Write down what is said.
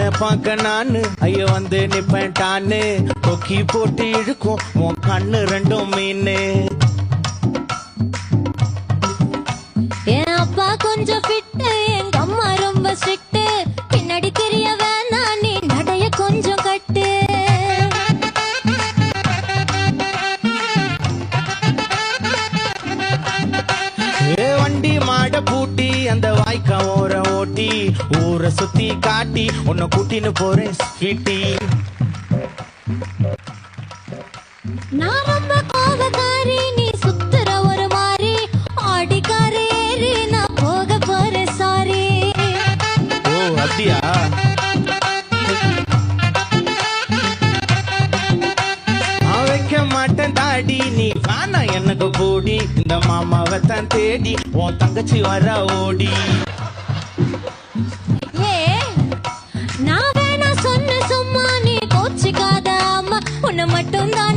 உன்னை பார்க்க நானு ஐயோ வந்து நிப்பேன்டான்னு கொக்கி போட்டு இழுக்கும் உன் கண்ணு ரெண்டும் மீனு. என் அப்பா கொஞ்சம் ஃபிட்டு, எங்க அம்மா ரொம்ப ஸ்ட்ரிக்ட். பின்னாடி தெரிய வேணாம், நீ நடைய கொஞ்சம் கட்டு. வண்டி மாட பூட்டி அந்த வாய்க்கா ஓர ஓட்டி ஊரை சுத்தி காட்டி உன்னை கூட்டின்னு போறேன் ஸ்வீட்டி. நான் ரொம்ப கோபக்காரி, நீ சுத்துற ஒரு மாதிரி. ஆடிக்காரி ஏறி நான் போக போறேன் சாரி. ஓ அப்படியா? வைக்க மாட்டேன் தாடி, நீ வேணா எனக்கு போடி. இந்த மாமாவை தான் தேடி உன் தங்கச்சி வர ஓடி. ஏ நான் வேணா சொன்ன சும்மா, நீ கோச்சிக்காத அம்மா. உன்னை மட்டும் தான்